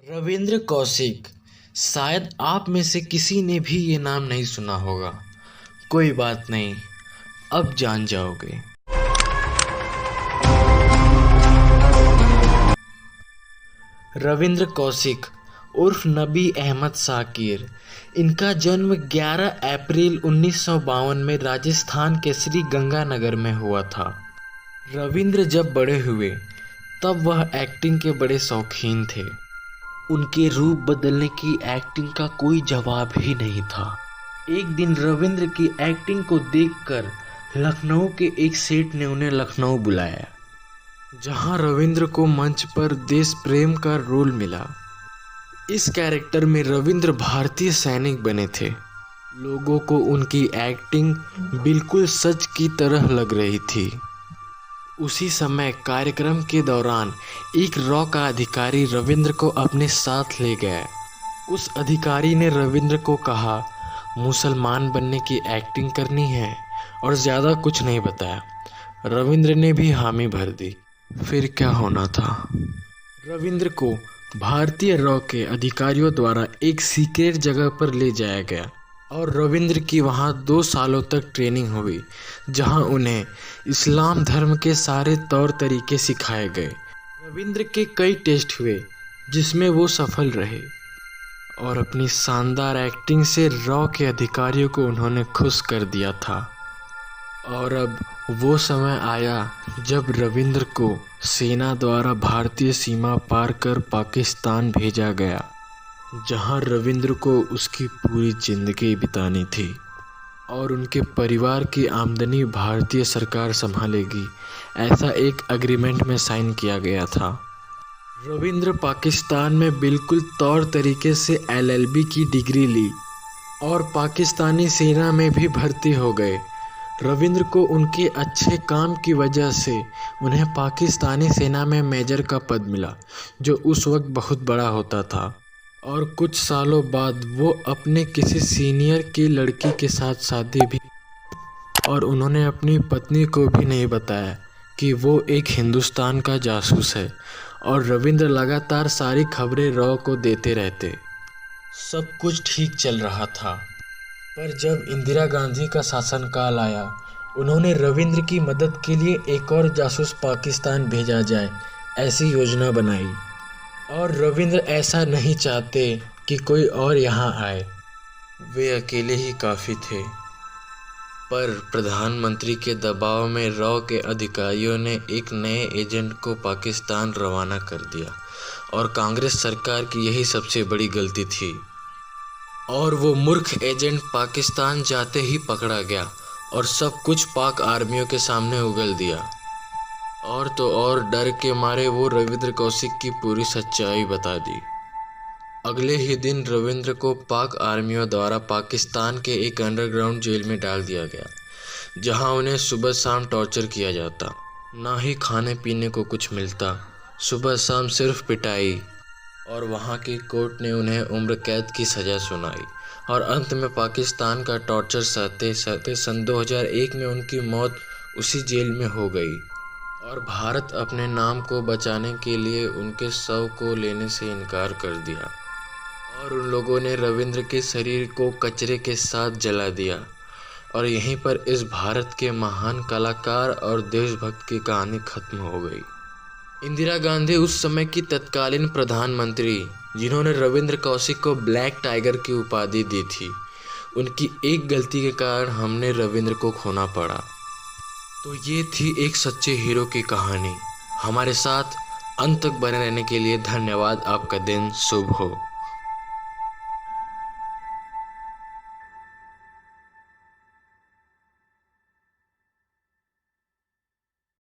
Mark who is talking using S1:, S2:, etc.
S1: रविंद्र कौशिक। शायद आप में से किसी ने भी ये नाम नहीं सुना होगा। कोई बात नहीं, अब जान जाओगे। रविंद्र कौशिक उर्फ नबी अहमद शाकिर। इनका जन्म 11 अप्रैल 1952 में राजस्थान के श्री गंगानगर में हुआ था। रविंद्र जब बड़े हुए तब वह एक्टिंग के बड़े शौकीन थे। उनके रूप बदलने की एक्टिंग का कोई जवाब ही नहीं था। एक दिन रविंद्र की एक्टिंग को देखकर लखनऊ के एक सेठ ने उन्हें लखनऊ बुलाया, जहां रविंद्र को मंच पर देश प्रेम का रोल मिला। इस कैरेक्टर में रविंद्र भारतीय सैनिक बने थे। लोगों को उनकी एक्टिंग बिल्कुल सच की तरह लग रही थी। उसी समय कार्यक्रम के दौरान एक रॉ का अधिकारी रविंद्र को अपने साथ ले गया। उस अधिकारी ने रविंद्र को कहा, मुसलमान बनने की एक्टिंग करनी है, और ज़्यादा कुछ नहीं बताया। रविंद्र ने भी हामी भर दी। फिर क्या होना था? रविंद्र को भारतीय रॉ के अधिकारियों द्वारा एक सीक्रेट जगह पर ले जाया गया और रविंद्र की वहां 2 सालों तक ट्रेनिंग हुई, जहां उन्हें इस्लाम धर्म के सारे तौर तरीके सिखाए गए। रविंद्र के कई टेस्ट हुए जिसमें वो सफल रहे और अपनी शानदार एक्टिंग से रॉ के अधिकारियों को उन्होंने खुश कर दिया था। और अब वो समय आया जब रविंद्र को सेना द्वारा भारतीय सीमा पार कर पाकिस्तान भेजा गया, जहां रविंद्र को उसकी पूरी जिंदगी बितानी थी और उनके परिवार की आमदनी भारतीय सरकार संभालेगी, ऐसा एक एग्रीमेंट में साइन किया गया था। रविंद्र पाकिस्तान में बिल्कुल तौर तरीके से LLB की डिग्री ली और पाकिस्तानी सेना में भी भर्ती हो गए। रविंद्र को उनके अच्छे काम की वजह से उन्हें पाकिस्तानी सेना में मेजर का पद मिला, जो उस वक्त बहुत बड़ा होता था। और कुछ सालों बाद वो अपने किसी सीनियर की लड़की के साथ शादी भी, और उन्होंने अपनी पत्नी को भी नहीं बताया कि वो एक हिंदुस्तान का जासूस है। और रविंद्र लगातार सारी खबरें रॉ को देते रहते। सब कुछ ठीक चल रहा था, पर जब इंदिरा गांधी का शासनकाल आया, उन्होंने रविंद्र की मदद के लिए एक और जासूस पाकिस्तान भेजा जाए, ऐसी योजना बनाई। और रविंद्र ऐसा नहीं चाहते कि कोई और यहाँ आए, वे अकेले ही काफ़ी थे। पर प्रधानमंत्री के दबाव में रॉ के अधिकारियों ने एक नए एजेंट को पाकिस्तान रवाना कर दिया, और कांग्रेस सरकार की यही सबसे बड़ी गलती थी। और वो मूर्ख एजेंट पाकिस्तान जाते ही पकड़ा गया और सब कुछ पाक आर्मियों के सामने उगल दिया। और तो और डर के मारे वो रविंद्र कौशिक की पूरी सच्चाई बता दी। अगले ही दिन रविंद्र को पाक आर्मियों द्वारा पाकिस्तान के एक अंडरग्राउंड जेल में डाल दिया गया, जहां उन्हें सुबह शाम टॉर्चर किया जाता। ना ही खाने पीने को कुछ मिलता, सुबह शाम सिर्फ पिटाई। और वहाँ की कोर्ट ने उन्हें उम्र कैद की सज़ा सुनाई, और अंत में पाकिस्तान का टॉर्चर सहते सहते सन 2001 में उनकी मौत उसी जेल में हो गई। और भारत अपने नाम को बचाने के लिए उनके शव को लेने से इनकार कर दिया, और उन लोगों ने रविंद्र के शरीर को कचरे के साथ जला दिया। और यहीं पर इस भारत के महान कलाकार और देशभक्त की कहानी खत्म हो गई। इंदिरा गांधी उस समय की तत्कालीन प्रधानमंत्री, जिन्होंने रविंद्र कौशिक को ब्लैक टाइगर की उपाधि दी थी, उनकी एक गलती के कारण हमने रविंद्र को खोना पड़ा। तो ये थी एक सच्चे हीरो की कहानी। हमारे साथ अंत तक बने रहने के लिए धन्यवाद। आपका दिन शुभ हो।